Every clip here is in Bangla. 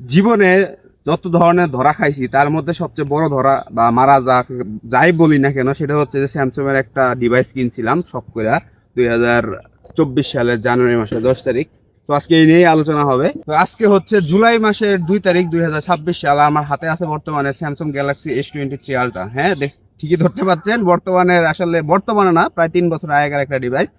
জীবনে যত ধরনের ধরা খাইছি তার মধ্যে সবচেয়ে বড় ধরা বা মারা যাই বলি না কেন, সেটা হচ্ছে যে স্যামসাং এর একটা ডিভাইস কিনছিলাম শখ করে 2024 সালের জানুয়ারি মাসের 10 তারিখ। তো আজকে এই নিয়েই আলোচনা হবে। তো আজকে হচ্ছে জুলাই মাসের 2 তারিখ 2026 সাল। আমার হাতে আছে বর্তমানে স্যামসাং গ্যালাক্সি S23 আলট্রা। হ্যাঁ, ঠিকই ধরতে পারছেন, বর্তমানে না, প্রায় 3 বছর আগেকার একটা ডিভাইস।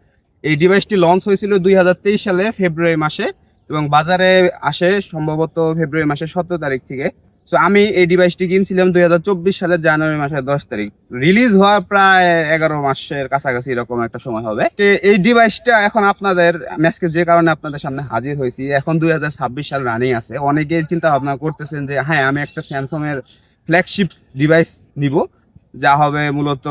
এই ডিভাইসটি লঞ্চ হয়েছিল 2023 সালে ফেব্রুয়ারি মাসে এবং বাজারে আসে সম্ভবত ফেব্রুয়ারি মাসের 17 তারিখ থেকে। তো আমি এই ডিভাইসটি কিনছিলাম 2024 সালের জানুয়ারি মাসের 10 তারিখ। রিলিজ হওয়ার প্রায় 11 মাসের কাছাকাছি এরকম একটা সময় হবে। এই ডিভাইসটা এখন আপনাদের আজকে যে কারণে আপনাদের সামনে হাজির হয়েছি, এখন 2026 সাল রানিং আছে। অনেকেই চিন্তা ভাবনা করতেছেন যে হ্যাঁ, আমি একটা স্যামসাং এর ফ্ল্যাগশিপ ডিভাইস নিব, যা হবে মূলত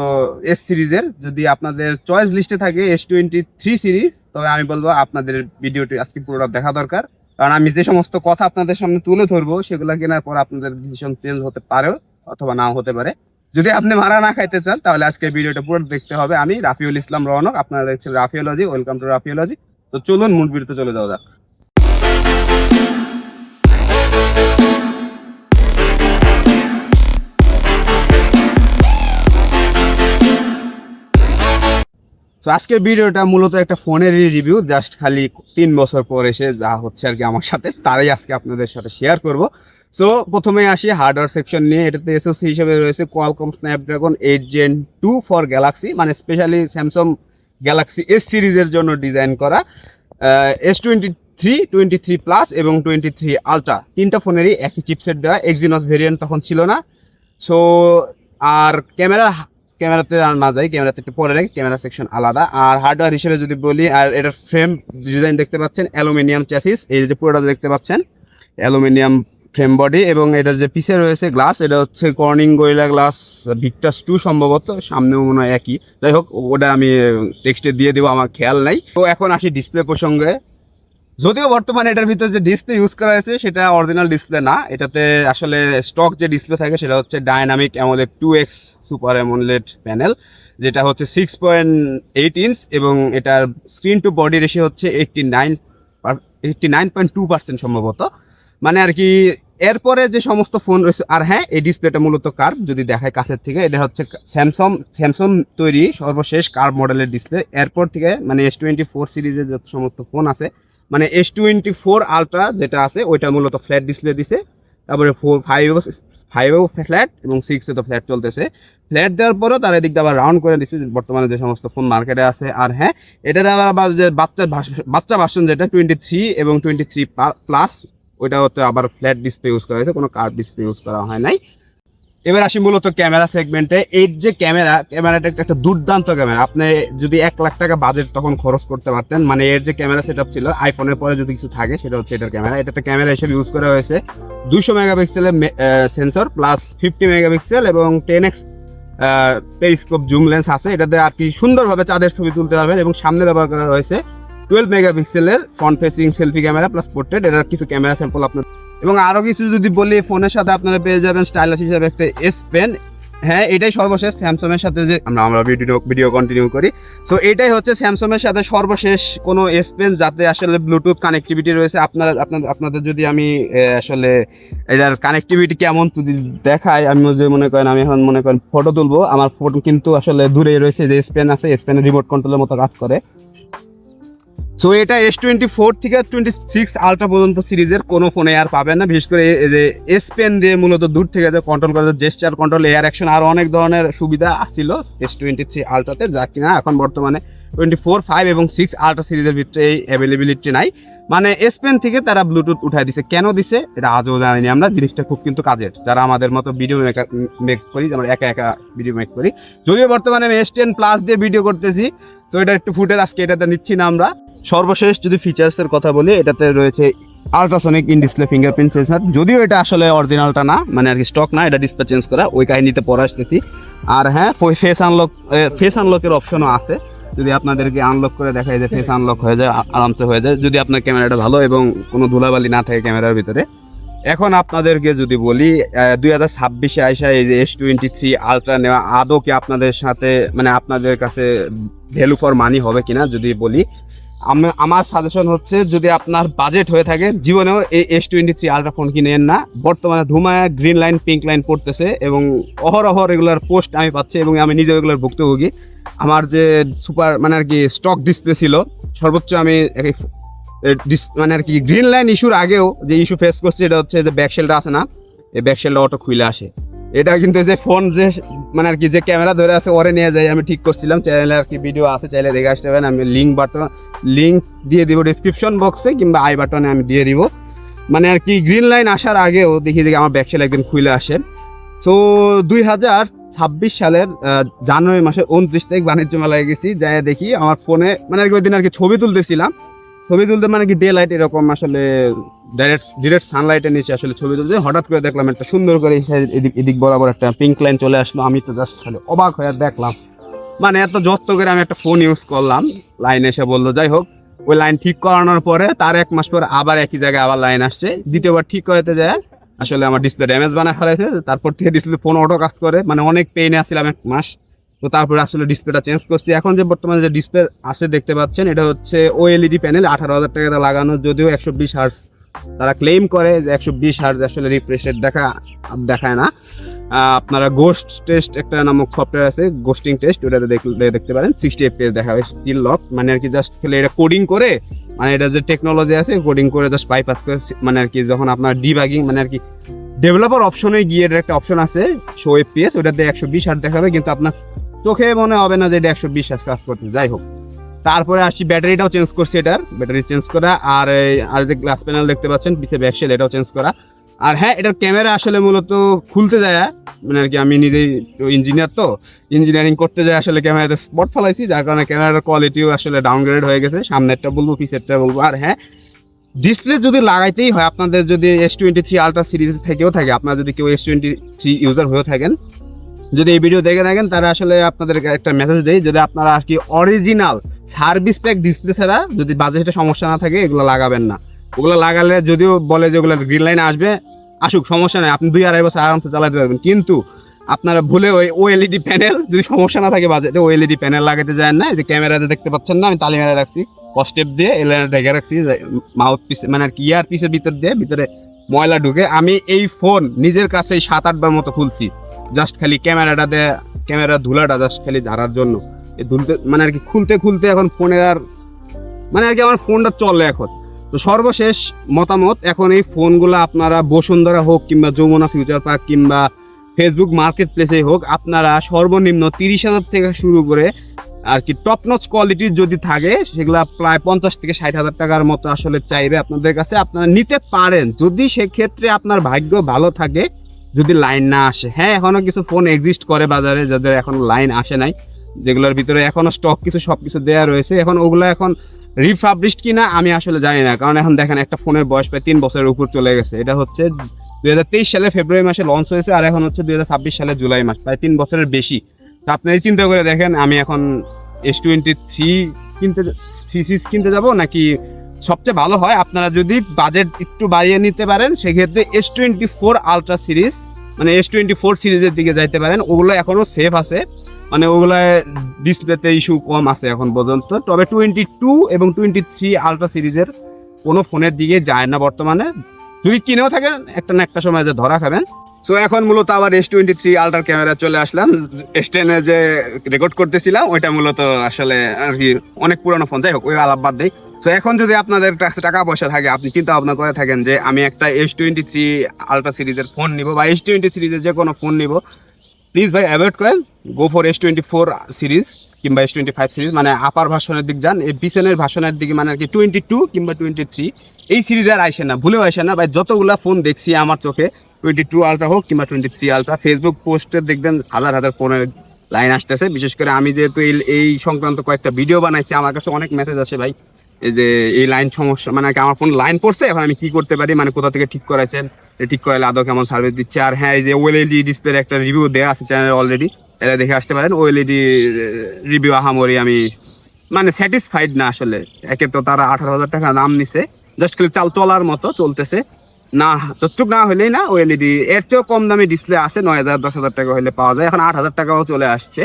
এস সিরিজের। যদি আপনাদের চয়েস লিস্টে থাকে S23 সিরিজ, তবে আমি বলবো আপনাদের ভিডিওটি আজকে পুরোটা দেখা দরকার। কারণ আমি যে সমস্ত কথা আপনাদের সামনে তুলে ধরবো সেগুলো কেনার পর আপনাদের ডিসিশন চেঞ্জ হতে পারে অথবা নাও হতে পারে। যদি আপনি মারা না খাইতে চান তাহলে আজকে ভিডিওটা পুরো দেখতে হবে। আমি রাফিউল ইসলাম রওনক, আপনারা দেখছেন রাফিওলজি। Welcome to রাফিওলজি। তো চলুন মূল ভিডিওতে চলে যাওয়া যাক। তো আজকের ভিডিওটা মূলত একটা ফোনেরই রিভিউ, জাস্ট খালি 3 বছর পর এসে যা হচ্ছে আর কি আমার সাথে, তারাই আজকে আপনাদের সাথে শেয়ার করব। সো প্রথমে আসি হার্ডওয়্যার সেকশন নিয়ে। এটাতে এসওসি হিসেবে রয়েছে Qualcomm Snapdragon 8 Gen 2 for Galaxy, মানে স্পেশালি স্যামসাং গ্যালাক্সি এস সিরিজের জন্য ডিজাইন করা। S23, 23 প্লাস এবং 23 আলট্রা, তিনটা ফোনেরই একই চিপসেট দেওয়া। এক্সিনস ভেরিয়েন্ট তখন ছিল না। সো আর ক্যামেরাতে আর না যাই, ক্যামেরাতে একটু পরে রাখি, ক্যামেরা সেকশন আলাদা। আর হার্ডওয়্যার হিসেবে যদি বলি, আর এটার ফ্রেম ডিজাইন দেখতে পাচ্ছেন অ্যালুমিনিয়াম চ্যাসিস, এই যে পুরোটা দেখতে পাচ্ছেন অ্যালুমিনিয়াম ফ্রেম বডি। এবং এটার যে পিছে রয়েছে গ্লাস, এটা হচ্ছে কর্নিং গরিলা গ্লাস ভিক্টাস 2 সম্ভবত, সামনেও মনে হয় একই। যাই হোক, ওটা আমি টেক্সটে দিয়ে দেবো, আমার খেয়াল নাই। তো এখন আসি ডিসপ্লে প্রসঙ্গে। যদিও বর্তমানে এটার ভিতরে যে ডিসপ্লে ইউজ করা হয়েছে সেটা অরিজিনাল ডিসপ্লে না, এটাতে আসলে স্টক যে ডিসপ্লে থাকে সেটা হচ্ছে dynamic AMOLED 2x super AMOLED panel, যেটা হচ্ছে 6.8 ইঞ্চ এবং এটার স্ক্রিন টু বডি রেশিও হচ্ছে 89.2% সম্ভবত, মানে আর কি। এরপরে যে সমস্ত ফোন রয়েছে, আর হ্যাঁ, এই ডিসপ্লেটা মূলত কার্ভ। যদি দেখায় কাছের থেকে, এটা হচ্ছে স্যামসাং তৈরি সর্বশেষ কার্ভ মডেলের ডিসপ্লে। এরপর থেকে মানে S24 সিরিজের যত সমস্ত ফোন আছে, মানে S24 আলট্রা যেটা আছে ওইটা মূলত ফ্ল্যাট ডিসপ্লে দিছে। তারপরে 5 ফ্ল্যাট এবং 6 তো ফ্ল্যাট চলতেছে। ফ্ল্যাট দেওয়ার পরেও তার এদিক দিয়ে আবার রাউন্ড করে দিচ্ছে বর্তমানে যে সমস্ত ফোন মার্কেটে আছে। আর হ্যাঁ, এটার আবার যে বাচ্চা ভার্সন যেটা 23 এবং 23 প্লাস, ওইটা হচ্ছে আবার ফ্ল্যাট ডিসপ্লে ইউজ করা হয়েছে, কোনো কার্ভ ডিসপ্লে ইউজ করা হয় নাই। এবার আসি মূলত ক্যামেরা সেগমেন্টে। এই যে ক্যামেরাটা একটা দুর্দান্ত ক্যামেরা। আপনি যদি 1 লাখ টাকা বাজেট তখন খরচ করতে পারতেন, মানে এর যে ক্যামেরা সেট আপ ছিল আইফোনের পরে যদি কিছু থাকে সেটা হচ্ছে এটার ক্যামেরা। এটাতে ক্যামেরা হিসেবে ইউজ করা হয়েছে 200 মেগাপিক্সেলের সেন্সর প্লাস 50 মেগাপিক্সেল এবং 10x পেরিস্কোপ জুম লেন্স আছে। এটাতে আর কি সুন্দরভাবে চাঁদের ছবি তুলতে পারবেন। এবং সামনে ব্যবহার করা হয়েছে 12 মেগাপিক্সেলের front facing selfie camera plus portrait. এটার কিছু ক্যামেরা স্যাম্পল আপনার। এবং আরো কিছু যদি বলি, ফোনের সাথে আপনারা পেয়ে যাবেন স্টাইলিশ হিসেবে একটা এস পেন। হ্যাঁ, এটাই সর্বশেষ স্যামসাং এর সাথে যে আমরা ভিডিও কন্টিনিউ করি। সো এটাই হচ্ছে স্যামসাং এর সাথে সর্বশেষ কোনো এস পেন যাতে আসলে ব্লুটুথ কানেক্টিভিটি রয়েছে। আপনাদের যদি আমি আসলে এটার কানেক্টিভিটি কেমন যদি দেখাই, আমি যদি মনে করেন আমি এখন মনে করেন ফটো তুলবো, আমার ফটো কিন্তু আসলে দূরেই রয়েছে। যে এস পেন আছে, এস পেনের রিমোট কন্ট্রোলের মতো কাজ করে। সো এটা S24 থেকে 26 আলট্রা পর্যন্ত সিরিজের কোনো ফোনে আর পাবেন না। বিশেষ করে এই যে এস পেন দিয়ে মূলত দূর থেকে যে কন্ট্রোল করা, জেস্টার কন্ট্রোল, এয়ার অ্যাকশন, আরও অনেক ধরনের সুবিধা আসছিল S23 আলট্রাতে, যা কিনা এখন বর্তমানে 24, 5 এবং 6 আলট্রা সিরিজের ভিতরে এই অ্যাভেলেবিলিটি নাই। মানে এস পেন থেকে তারা ব্লুটুথ উঠাই দিছে। কেন দিছে এটা আজও জানিনি আমরা। জিনিসটা খুব কিন্তু কাজের, যারা আমাদের মতো ভিডিও মেক করি, আমরা একা একা ভিডিও মেক করি। যদিও বর্তমানে আমি S10 প্লাস দিয়ে ভিডিও করতেছি, তো এটা একটু ফুটেজ আজকে এটাতে নিচ্ছি না আমরা। সর্বশেষ যদি ফিচার্সের কথা বলি, এটাতে রয়েছে ultrasonic in display fingerprint sensor. যদিও এটা আসলে অরিজিনালটা না, মানে আর কি স্টক না, এটা ডিসপ্লে চেঞ্জ করা, ওই কাহিনীতে পরে আসতেছি। আর হ্যাঁ, ফেস আনলকের অপশনও আছে। যদি আপনাদেরকে আনলক করে দেখায় যে ফেস আনলক হয়ে যায়, আরামসে হয়ে যায়, যদি আপনার ক্যামেরাটা ভালো এবং কোনো ধুলাবালি না থাকে ক্যামেরার ভিতরে। এখন আপনাদেরকে যদি বলি 2026-এ আইসা এই যে S23 আলট্রা নেওয়া আদৌ কি আপনাদের সাথে, মানে আপনাদের কাছে ভ্যালু ফর মানি হবে কিনা যদি বলি, আমার সাজেশন হচ্ছে যদি আপনার বাজেট হয়ে থাকে জীবনেও এই S23 আলট্রা ফোন কিনেন না। বর্তমানে ধুমায় গ্রিন লাইন পিঙ্ক লাইন পড়তেছে এবং অহরহ রেগুলার পোস্ট আমি পাচ্ছি এবং আমি নিজে রেগুলার ভুক্তভোগী। আমার যে সুপার মানে আর কি স্টক ডিসপ্লে ছিল সর্বোচ্চ আমি মানে আর কি গ্রিন লাইন ইস্যুর আগেও যে ইস্যু ফেস করছি এটা হচ্ছে যে ব্যাকশেলটা আছে না, এই ব্যাকশেলটা অটো খুলে আসে। এটা কিন্তু যে ফোন যে মানে আর কি যে ক্যামেরা ধরে আছে ওরে নিয়ে যাই আমি ঠিক করছিলাম। চ্যানেলে আর কি ভিডিও আছে, চাইলে দেখে আসতে পারেন। আমি লিঙ্ক দিয়ে দিব ডিসক্রিপশন বক্সে কিংবা আই বাটনে আমি দিয়ে দিব। মানে আর কি গ্রিন লাইন আসার আগেও দেখি যে আমার ব্যাকশেল একদিন খুলে আসে। তো 2026 সালের জানুয়ারি মাসের 29 তারিখ বাণিজ্য মেলায় গেছি, যাই দেখি আমার ফোনে মানে আর কি ওই দিন আর কি ছবি তুলতেছিলাম। ছবি তুলতে মানে কি ডে লাইট এরকম আসলে ডিরেক্ট সানলাইটের নিচে আসলে ছবি তুলতে হঠাৎ করে দেখলাম একটা সুন্দর করে এদিক বরাবর একটা পিঙ্ক লাইন চলে আসলো। আমি তো জাস্ট খালি অবাক হয়ে দেখলাম, মানে এত যত্ন করে আমি একটা ফোন ইউজ করলাম, লাইন এসে বললো। যাই হোক, ওই লাইন ঠিক করানোর পরে তার 1 মাস পরে আবার একই জায়গায় আবার লাইন আসছে। দ্বিতীয়বার ঠিক করতে যায় আসলে আমার ডিসপ্লে ড্যামেজ বানায় ফেলেছে। তারপর থেকে ডিসপ্লে ফোন অটো কাজ করে, মানে অনেক পেইনে আসছিলাম 1 মাস। তো তারপরে আসলে ডিসপ্লেটা চেঞ্জ করছি। এখন যে বর্তমানে যে ডিসপ্লে আছে দেখতে পাচ্ছেন এটা হচ্ছে OLED প্যানেল, 18,000 টাকা লাগানো। যদিও 120 হার্জ তারা ক্লেম করে যে 120 হার্জ আসলে রিফ্রেশ রেট দেখায় না। আপনারা গোস্ট টেস্ট একটা নামক সফটওয়্যার আছে, গোস্টিং টেস্ট, ওটাতে দেখতে পারেন 60 FPS দেখাবে স্টিল লক। মানে আর কি জাস্ট খেলে এটা কোডিং করে, মানে এটা যে টেকনোলজি আছে কোডিং করে জাস্ট বাইপাস করে, মানে আর কি যখন আপনার ডিবাগিং মানে আর কি ডেভেলপার অপশনে গিয়ে এর একটা অপশন আছে শো FPS, ওটাতে 120 হার্জ দেখাবে, কিন্তু আপনার চোখে মনে হবে না যে এটা 120 হার্জ কাজ করতে। যাই হোক, তারপরে আসি ব্যাটারিটাও চেঞ্জ করছি, এটার ব্যাটারি চেঞ্জ করা। আর যে গ্লাস প্যানেল দেখতে পাচ্ছেন পিছে ব্যাকশেল, এটাও চেঞ্জ করা। আর হ্যাঁ, এটার ক্যামেরা আসলে মূলত খুলতে যায়, মানে আর কি আমি নিজেই ইঞ্জিনিয়ার, তো ইঞ্জিনিয়ারিং করতে যায় আসলে ক্যামেরাতে স্পট ফেলাইছি, যার কারণে ক্যামেরার কোয়ালিটিও আসলে ডাউনগ্রেড হয়ে গেছে। সামনেরটা বলবো, পিছেরটা বলবো। আর হ্যাঁ, ডিসপ্লে যদি লাগাইতেই হয়, আপনাদের যদি S23 আলট্রা সিরিজ থেকেও থাকে, আপনারা যদি কেউ S23 ইউজার হয়ে থাকেন, যদি এই ভিডিও দেখে থাকেন, তারা আসলে আপনাদেরকে একটা মেসেজ দেয়, যদি আপনারা আর কি অরিজিনাল সার্ভিস প্যাক ডিসপ্লে ছাড়া যদি বাজেটে সমস্যা না থাকে এগুলো লাগাবেন না। ওগুলো লাগালে যদিও বলে যে ওগুলো গ্রিন লাইন আসুক, সমস্যা নেই, আপনি 2-2.5 বছর আরামসে চালাতে পারবেন। কিন্তু আপনারা ভুলে ওই OLED প্যানেল, যদি সমস্যা না থাকে বাজেটে, OLED প্যানেল লাগাতে যায় না। যে ক্যামেরাতে দেখতে পাচ্ছেন না, আমি তালি মেরে রাখছি, কস্টেপ দিয়ে এলাইনার ঢেকে রাখছি, মাউথ পিস মানে আর কি ইয়ার পিসের ভিতরে ময়লা ঢুকে। আমি এই ফোন নিজের কাছে 7-8 বার মতো খুলছি, জাস্ট খালি ক্যামেরা ধুলাটা জাস্ট খালি ঝাড়ার জন্য। এই ধুলতে মানে আর কি খুলতে এখন ফোনের আর মানে আর কি আমার ফোনটা চলে এখন। তো সর্বশেষ মতামত, এখন এই ফোনগুলো আপনারা বসুন্ধরা হোক কিংবা যমুনা ফিউচার পার্ক কিংবা ফেসবুক মার্কেট প্লেসে হোক, আপনারা সর্বনিম্ন 30,000 থেকে শুরু করে আর কি টপ নচ কোয়ালিটির যদি থাকে, সেগুলা প্রায় 50 থেকে 60,000 টাকার মতো আসলে চাইবে আপনাদের কাছে। আপনারা নিতে পারেন যদি সেক্ষেত্রে আপনার ভাগ্য ভালো থাকে, যদি লাইন না আসে। হ্যাঁ, এখনো কিছু ফোন এক্সিস্ট করে বাজারে যাদের এখনো লাইন আসে নাই, যেগুলোর ভিতরে এখনো স্টক সবকিছু দেওয়া রয়েছে। এখন ওগুলো এখন রিফাবলিশড কিনা আমি আসলে জানি না, কারণ এখন দেখেন একটা ফোনের বয়স প্রায় 3 বছরের উপর চলে গেছে। এটা হচ্ছে 2023 সালে ফেব্রুয়ারি মাসে লঞ্চ হয়েছে, আর এখন হচ্ছে 2026 সালে জুলাই মাস, প্রায় 3 বছরের বেশি। তো আপনারা চিন্তা করে দেখেন, আমি এখন S23 কিনতে যাব নাকি? সবচেয়ে ভালো হয় আপনারা যদি বাজেট একটু বাড়িয়ে নিতে পারেন, সেক্ষেত্রে S24 আলট্রা সিরিজ মানে S24 সিরিজের দিকে যাইতে পারেন। ওগুলো এখনো সেফ আছে, মানে ওগুলো ডিসপ্লেতে ইস্যু কম আছে এখন পর্যন্ত। তবে 22 এবং 23 আলট্রা সিরিজের কোনো ফোনের দিকে যায় না বর্তমানে। যদি কিনেও থাকেন একটা না একটা সময় যে ধরা খাবেন। সো এখন মূলত আবার S23 আলট্রার ক্যামেরা চলে আসলাম। S10 এ যে রেকর্ড করতেছিলাম ওইটা মূলত আসলে আর কি অনেক পুরনো ফোন, যাই হোক ওই আলাপ বাদ দেই। সো এখন যদি আপনাদের কাছে টাকা পয়সা থাকে, আপনি চিন্তা ভাবনা করে থাকেন যে আমি একটা S23 আলট্রা সিরিজের ফোন নিব বা S20 সিরিজের যে কোনো ফোন নিব, প্লিজ ভাই অ্যাভয়েড করেন, গো ফর S24 সিরিজ কিংবা S25 সিরিজ, মানে আপার ভার্সনের দিক যান। এই পিছনের ভার্সনের দিকে মানে আর কি 22 কিংবা 23 এই সিরিজে আর আইসেন না, ভুলেও আইসেন না ভাই। যতগুলা ফোন দেখছি আমার চোখে 22 আলট্রা হোক কিংবা 23 আলট্রা, ফেসবুক পোস্টে দেখবেন হাজার ফোনের লাইন আসতেছে। বিশেষ করে আমি যেহেতু এই সংক্রান্ত কয়েকটা ভিডিও বানাইছি, আমার কাছে অনেক মেসেজ আসে ভাই, এই যে এই লাইন সমস্যা, মানে আমার ফোন লাইন পড়ছে, এখন আমি কি করতে পারি, মানে কোথা থেকে ঠিক করাইছেন, ঠিক করাইলে আদৌ কেমন সার্ভিস দিচ্ছে। আর হ্যাঁ, এই যে OLED ডিসপ্লের একটা রিভিউ দেওয়া আছে চ্যানেলে অলরেডি, এটা দেখে আসতে পারেন। OLED রিভিউ আহামরি আমি মানে স্যাটিসফাইড না আসলে। একে তো তারা 18,000 টাকা দাম নিছে, জাস্ট খালি চলার মতো চলতেছে না, যতটুক না হলেই না। OLED এর চেয়েও কম দামি ডিসপ্লে আসে, 9,000 10,000 টাকা হলে পাওয়া যায়, এখন 8,000 টাকাও চলে আসছে।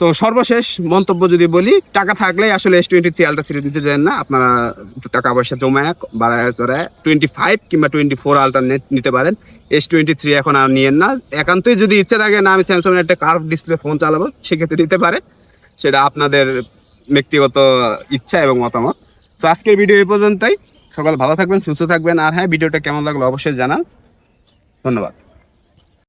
তো সর্বশেষ মন্তব্য যদি বলি, টাকা থাকলে আসলে S23 আলট্রা সিরিজ নিতে যান না, আপনারা একটু টাকা পয়সা জমায় বাড়ায় চড়ায় 25 কিংবা 24 আলট্রা নিতে পারেন। S23 এখন আর নিয়েন না। একান্তই যদি ইচ্ছা থাকে না আমি স্যামসাং এর একটা কার্ভ ডিসপ্লে ফোন চালাবো, সেক্ষেত্রে নিতে পারেন, সেটা আপনাদের ব্যক্তিগত ইচ্ছা এবং মতামত। তো আজকের ভিডিও এই পর্যন্তই। সকাল ভালো থাকবেন, সুস্থ থাকবেন, আর হ্যাঁ ভিডিওটা কেমন লাগলো অবশ্যই জানান। ধন্যবাদ।